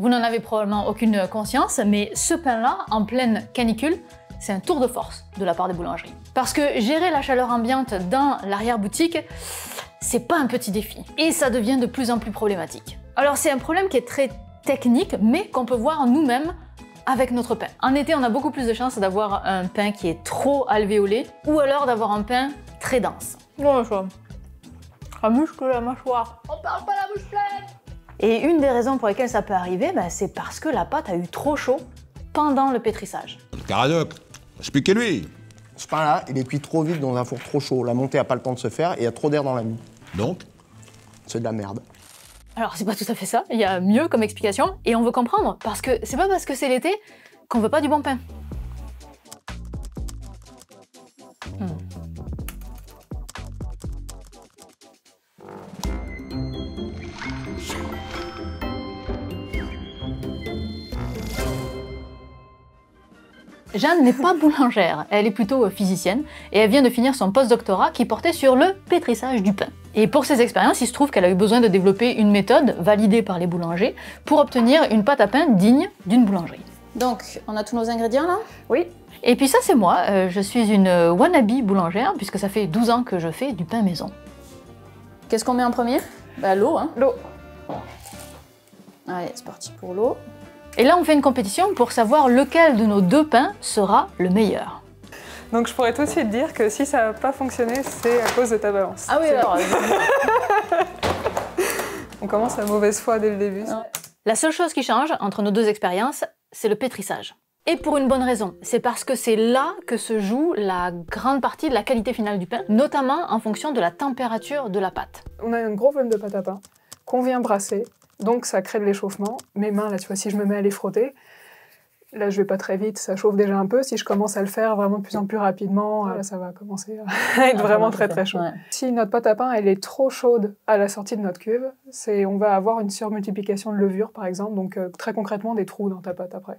Vous n'en avez probablement aucune conscience, mais ce pain-là, en pleine canicule, c'est un tour de force de la part des boulangeries. Parce que gérer la chaleur ambiante dans l'arrière-boutique, c'est pas un petit défi. Et ça devient de plus en plus problématique. Alors c'est un problème qui est très technique, mais qu'on peut voir nous-mêmes avec notre pain. En été, on a beaucoup plus de chances d'avoir un pain qui est trop alvéolé, ou alors d'avoir un pain très dense. Ouais, ça muscle la mâchoire. On parle pas la bouche pleine. Et une des raisons pour lesquelles ça peut arriver, c'est parce que la pâte a eu trop chaud pendant le pétrissage. Caradoc, expliquez-lui. Ce pain-là, il est cuit trop vite dans un four trop chaud. La montée n'a pas le temps de se faire et il y a trop d'air dans la mie. Donc? C'est de la merde. Alors c'est pas tout à fait ça, il y a mieux comme explication, et on veut comprendre, parce que c'est pas parce que c'est l'été qu'on veut pas du bon pain. Jeanne n'est pas boulangère, elle est plutôt physicienne et elle vient de finir son post-doctorat qui portait sur le pétrissage du pain. Et pour ses expériences, il se trouve qu'elle a eu besoin de développer une méthode validée par les boulangers pour obtenir une pâte à pain digne d'une boulangerie. Donc, on a tous nos ingrédients là? Oui. Et puis ça c'est moi, je suis une wannabe boulangère puisque ça fait 12 ans que je fais du pain maison. Qu'est-ce qu'on met en premier? L'eau, hein. L'eau. Allez, c'est parti pour l'eau. Et là, on fait une compétition pour savoir lequel de nos deux pains sera le meilleur. Donc je pourrais tout de suite dire que si ça n'a pas fonctionné, c'est à cause de ta balance. Ah oui, alors... On commence la mauvaise foi dès le début. La seule chose qui change entre nos deux expériences, c'est le pétrissage. Et pour une bonne raison, c'est parce que c'est là que se joue la grande partie de la qualité finale du pain, notamment en fonction de la température de la pâte. On a un gros volume de pâte à pain qu'on vient brasser. Donc ça crée de l'échauffement. Mes mains, là, tu vois, si je me mets à les frotter, là, je vais pas très vite, ça chauffe déjà un peu. Si je commence à le faire vraiment de plus en plus rapidement, là, ça va commencer à être vraiment très très chaud. Ouais. Si notre pâte à pain, elle est trop chaude à la sortie de notre cuve, on va avoir une surmultiplication de levure, par exemple. Donc très concrètement, des trous dans ta pâte après.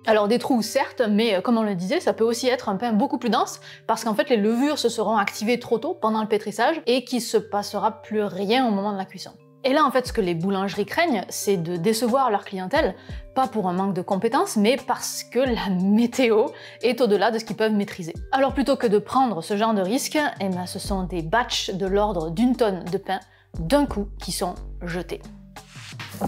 Alors des trous certes, mais comme on le disait, ça peut aussi être un pain beaucoup plus dense parce qu'en fait les levures se seront activées trop tôt pendant le pétrissage et qu'il se passera plus rien au moment de la cuisson. Et là en fait ce que les boulangeries craignent, c'est de décevoir leur clientèle, pas pour un manque de compétences, mais parce que la météo est au-delà de ce qu'ils peuvent maîtriser. Alors plutôt que de prendre ce genre de risque, ce sont des batchs de l'ordre d'1 tonne de pain d'un coup qui sont jetés.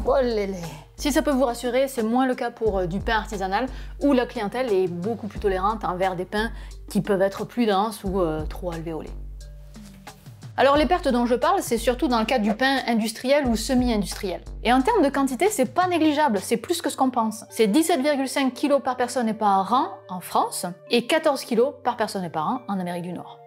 Oh lélé. Si ça peut vous rassurer, c'est moins le cas pour du pain artisanal, où la clientèle est beaucoup plus tolérante envers des pains qui peuvent être plus denses ou trop alvéolés. Alors les pertes dont je parle, c'est surtout dans le cas du pain industriel ou semi-industriel. Et en termes de quantité, c'est pas négligeable, c'est plus que ce qu'on pense. C'est 17,5 kg par personne et par an en France, et 14 kg par personne et par an en Amérique du Nord.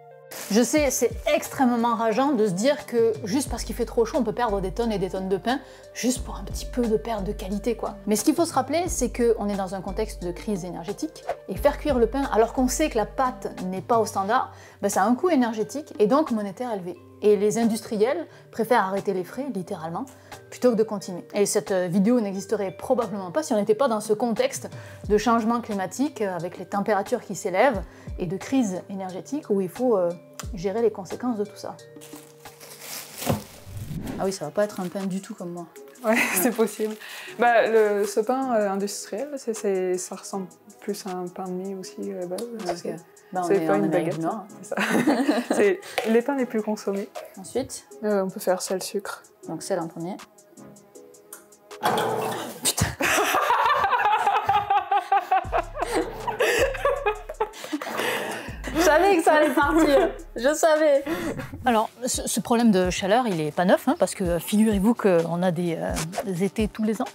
Je sais, c'est extrêmement rageant de se dire que juste parce qu'il fait trop chaud, on peut perdre des tonnes et des tonnes de pain, juste pour un petit peu de perte de qualité, quoi. Mais ce qu'il faut se rappeler, c'est qu'on est dans un contexte de crise énergétique, et faire cuire le pain alors qu'on sait que la pâte n'est pas au standard, ça a un coût énergétique et donc monétaire élevé. Et les industriels préfèrent arrêter les frais, littéralement, plutôt que de continuer. Et cette vidéo n'existerait probablement pas si on n'était pas dans ce contexte de changement climatique, avec les températures qui s'élèvent, et de crise énergétique où il faut gérer les conséquences de tout ça. Ah oui, ça va pas être un pain du tout comme moi. Ouais, c'est possible. Ce pain industriel, ça ressemble plus à un pain de mie aussi. C'est pas une baguette. C'est ça. C'est les pains les plus consommés. Ensuite, on peut faire sel, sucre. Donc sel en premier. Putain. Je savais que ça allait partir, je savais. Alors, ce problème de chaleur, il est pas neuf, parce que figurez-vous qu'on a des étés tous les ans.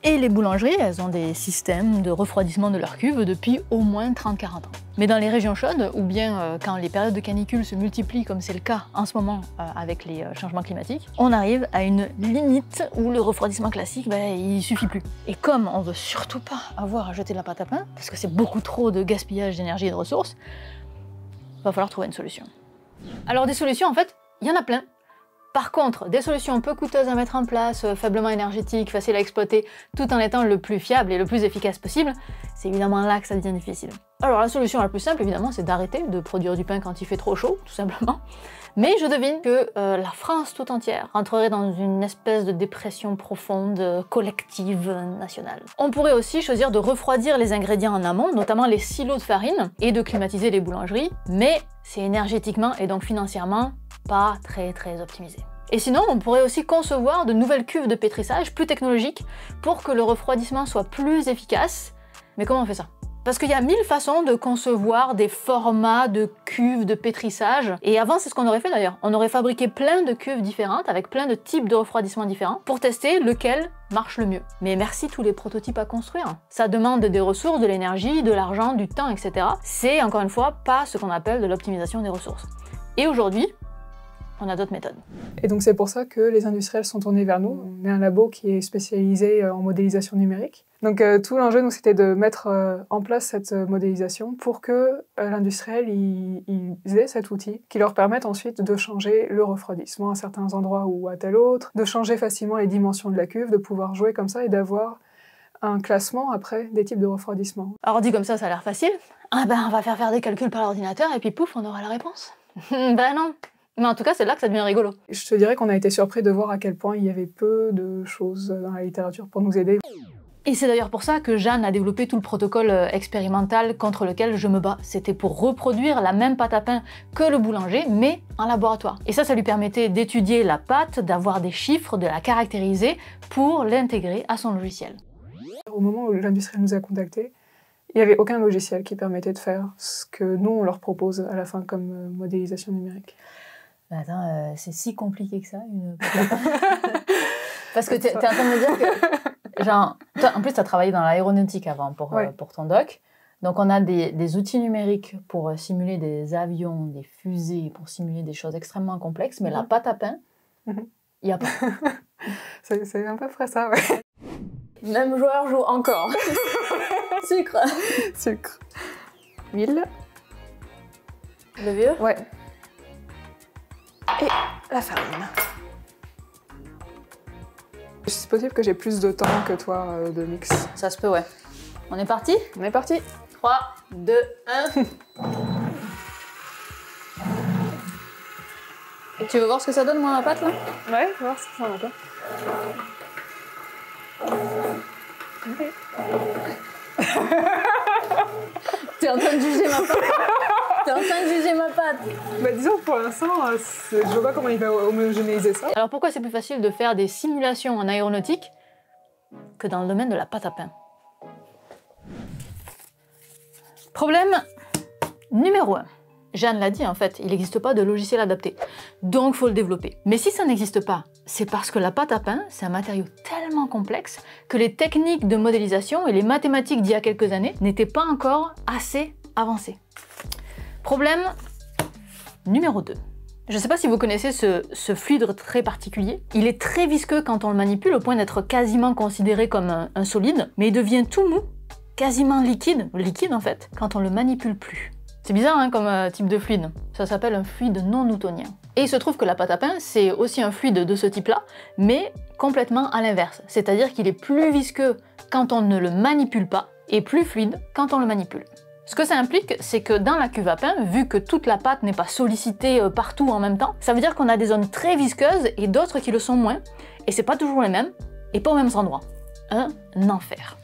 Et les boulangeries, elles ont des systèmes de refroidissement de leur cuve depuis au moins 30-40 ans. Mais dans les régions chaudes, ou bien quand les périodes de canicule se multiplient, comme c'est le cas en ce moment avec les changements climatiques, on arrive à une limite où le refroidissement classique, il suffit plus. Et comme on veut surtout pas avoir à jeter de la pâte à pain, parce que c'est beaucoup trop de gaspillage d'énergie et de ressources, il va falloir trouver une solution. Alors des solutions, en fait, il y en a plein. Par contre, des solutions peu coûteuses à mettre en place, faiblement énergétiques, faciles à exploiter, tout en étant le plus fiable et le plus efficace possible, c'est évidemment là que ça devient difficile. Alors la solution la plus simple, évidemment, c'est d'arrêter de produire du pain quand il fait trop chaud, tout simplement. Mais je devine que la France tout entière rentrerait dans une espèce de dépression profonde, collective, nationale. On pourrait aussi choisir de refroidir les ingrédients en amont, notamment les silos de farine, et de climatiser les boulangeries, mais c'est énergétiquement et donc financièrement pas très optimisé. Et sinon, on pourrait aussi concevoir de nouvelles cuves de pétrissage plus technologiques pour que le refroidissement soit plus efficace. Mais comment on fait ça? Parce qu'il y a 1000 façons de concevoir des formats de cuves de pétrissage. Et avant, c'est ce qu'on aurait fait d'ailleurs. On aurait fabriqué plein de cuves différentes avec plein de types de refroidissement différents pour tester lequel marche le mieux. Mais merci tous les prototypes à construire. Ça demande des ressources, de l'énergie, de l'argent, du temps, etc. C'est encore une fois pas ce qu'on appelle de l'optimisation des ressources. Et aujourd'hui, on a d'autres méthodes. Et donc c'est pour ça que les industriels sont tournés vers nous. On est un labo qui est spécialisé en modélisation numérique. Donc tout l'enjeu, nous, c'était de mettre en place cette modélisation pour que l'industriel ils aient cet outil qui leur permette ensuite de changer le refroidissement à certains endroits ou à tel autre, de changer facilement les dimensions de la cuve, de pouvoir jouer comme ça et d'avoir un classement après des types de refroidissement. Alors dit comme ça a l'air facile. Ah ben on va faire des calculs par l'ordinateur et puis pouf, on aura la réponse. Ben non. Mais en tout cas, c'est là que ça devient rigolo. Je te dirais qu'on a été surpris de voir à quel point il y avait peu de choses dans la littérature pour nous aider. Et c'est d'ailleurs pour ça que Jeanne a développé tout le protocole expérimental contre lequel je me bats. C'était pour reproduire la même pâte à pain que le boulanger, mais en laboratoire. Et ça lui permettait d'étudier la pâte, d'avoir des chiffres, de la caractériser pour l'intégrer à son logiciel. Au moment où l'industriel nous a contactés, il n'y avait aucun logiciel qui permettait de faire ce que nous, on leur propose à la fin comme modélisation numérique. Mais attends, c'est si compliqué que ça, une Parce que t'es en train de me dire que... Genre, toi, en plus, tu as travaillé dans l'aéronautique avant pour ton doc. Donc, on a des outils numériques pour simuler des avions, des fusées, pour simuler des choses extrêmement complexes. Mais la pâte à pain, il n'y a pas. C'est à peu près ça, ouais. Même joueur joue encore. Sucre. Sucre. Huile. Le vieux? Ouais. Et la farine. C'est possible que j'ai plus de temps que toi de mix. Ça se peut, ouais. On est parti? On est parti. 3, 2, 1. Et tu veux voir ce que ça donne, moi, ma pâte, là? Ouais, on va voir ce que ça en a. Okay. T'es en train de juger ma pâte? T'es en train de juger ma pâte? Bah disons, pour l'instant, je vois pas comment il va homogénéiser ça. Alors pourquoi c'est plus facile de faire des simulations en aéronautique que dans le domaine de la pâte à pain? Problème numéro 1. Jeanne l'a dit en fait, il n'existe pas de logiciel adapté. Donc il faut le développer. Mais si ça n'existe pas, c'est parce que la pâte à pain, c'est un matériau tellement complexe que les techniques de modélisation et les mathématiques d'il y a quelques années n'étaient pas encore assez avancées. Problème numéro 2. Je ne sais pas si vous connaissez ce fluide très particulier. Il est très visqueux quand on le manipule, au point d'être quasiment considéré comme un solide, mais il devient tout mou, quasiment liquide en fait, quand on le manipule plus. C'est bizarre hein, comme type de fluide. Ça s'appelle un fluide non newtonien. Et il se trouve que la pâte à pain, c'est aussi un fluide de ce type-là, mais complètement à l'inverse. C'est-à-dire qu'il est plus visqueux quand on ne le manipule pas, et plus fluide quand on le manipule. Ce que ça implique, c'est que dans la cuve à pain, vu que toute la pâte n'est pas sollicitée partout en même temps, ça veut dire qu'on a des zones très visqueuses et d'autres qui le sont moins, et c'est pas toujours les mêmes, et pas aux mêmes endroits. Un enfer.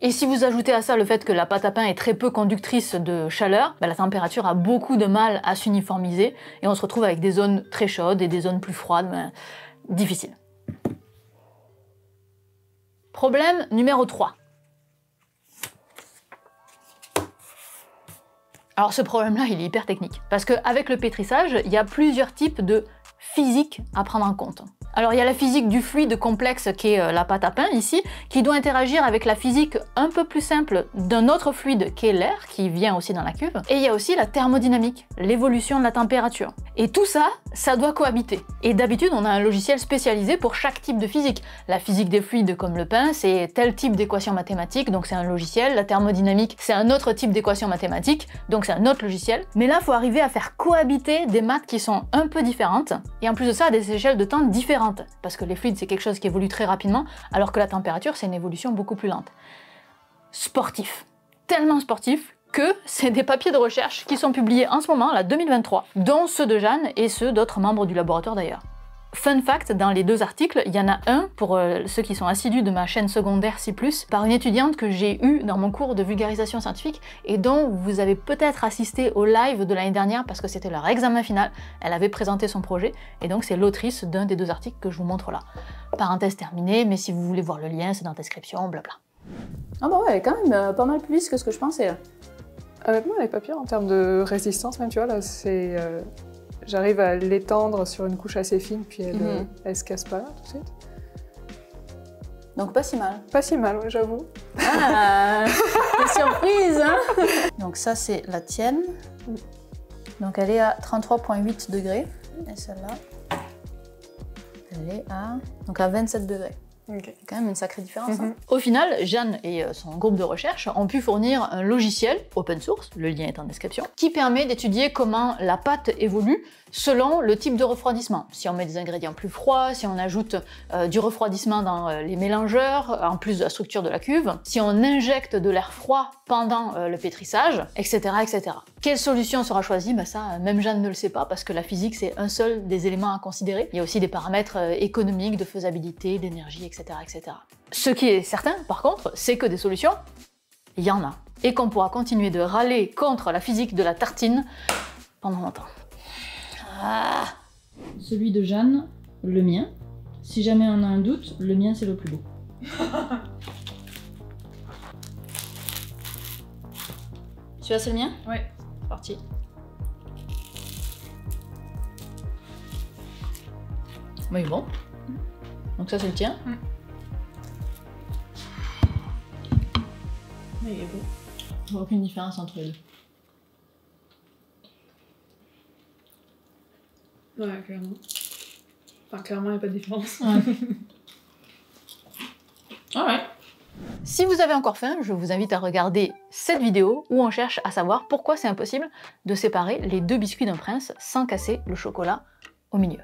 Et si vous ajoutez à ça le fait que la pâte à pain est très peu conductrice de chaleur, la température a beaucoup de mal à s'uniformiser, et on se retrouve avec des zones très chaudes et des zones plus froides, difficiles. Problème numéro 3. Alors ce problème-là, il est hyper technique, parce qu'avec le pétrissage, il y a plusieurs types de physique à prendre en compte. Alors il y a la physique du fluide complexe qui est la pâte à pain ici, qui doit interagir avec la physique un peu plus simple d'un autre fluide qui est l'air, qui vient aussi dans la cuve. Et il y a aussi la thermodynamique, l'évolution de la température. Et tout ça, ça doit cohabiter. Et d'habitude, on a un logiciel spécialisé pour chaque type de physique. La physique des fluides comme le pain, c'est tel type d'équation mathématique, donc c'est un logiciel. La thermodynamique, c'est un autre type d'équation mathématique, donc c'est un autre logiciel. Mais là, il faut arriver à faire cohabiter des maths qui sont un peu différentes, et en plus de ça, à des échelles de temps différentes. Parce que les fluides, c'est quelque chose qui évolue très rapidement, alors que la température, c'est une évolution beaucoup plus lente. Sportif. Tellement sportif que c'est des papiers de recherche qui sont publiés en ce moment, là, 2023, dont ceux de Jeanne et ceux d'autres membres du laboratoire d'ailleurs. Fun fact, dans les 2 articles, il y en a un, pour ceux qui sont assidus de ma chaîne secondaire C+, par une étudiante que j'ai eue dans mon cours de vulgarisation scientifique et dont vous avez peut-être assisté au live de l'année dernière parce que c'était leur examen final. Elle avait présenté son projet et donc c'est l'autrice d'un des 2 articles que je vous montre là. Parenthèse terminée, mais si vous voulez voir le lien, c'est dans la description, blabla. Ah bah ouais, elle est quand même pas mal plus lisse que ce que je pensais. Honnêtement, elle est pas pire en termes de résistance, même, tu vois, là, c'est... J'arrive à l'étendre sur une couche assez fine, puis elle se casse pas là, tout de suite. Donc pas si mal. Pas si mal, ouais, j'avoue. Ah, surprise, hein. Donc ça, c'est la tienne. Donc elle est à 33,8 degrés. Et celle-là, elle est à 27 degrés. Okay. C'est quand même une sacrée différence. Hein. Au final, Jeanne et son groupe de recherche ont pu fournir un logiciel open source, le lien est en description, qui permet d'étudier comment la pâte évolue selon le type de refroidissement. Si on met des ingrédients plus froids, si on ajoute du refroidissement dans les mélangeurs, en plus de la structure de la cuve, si on injecte de l'air froid pendant le pétrissage, etc., etc. Quelle solution sera choisie? Bah ça, même Jeanne ne le sait pas, parce que la physique, c'est un seul des éléments à considérer. Il y a aussi des paramètres économiques, de faisabilité, d'énergie, etc., etc. Ce qui est certain, par contre, c'est que des solutions, il y en a. Et qu'on pourra continuer de râler contre la physique de la tartine pendant longtemps. Ah. Celui de Jeanne, le mien. Si jamais on a un doute, le mien c'est le plus beau. Tu vois, c'est le mien? Ouais. C'est parti. Oui, bon. Donc ça c'est le tien. Mais il est beau. Je vois aucune différence entre les deux. Ouais, clairement. Enfin, clairement, il n'y a pas de différence. Ouais. Alright. Si vous avez encore faim, je vous invite à regarder cette vidéo où on cherche à savoir pourquoi c'est impossible de séparer les 2 biscuits d'un prince sans casser le chocolat au milieu.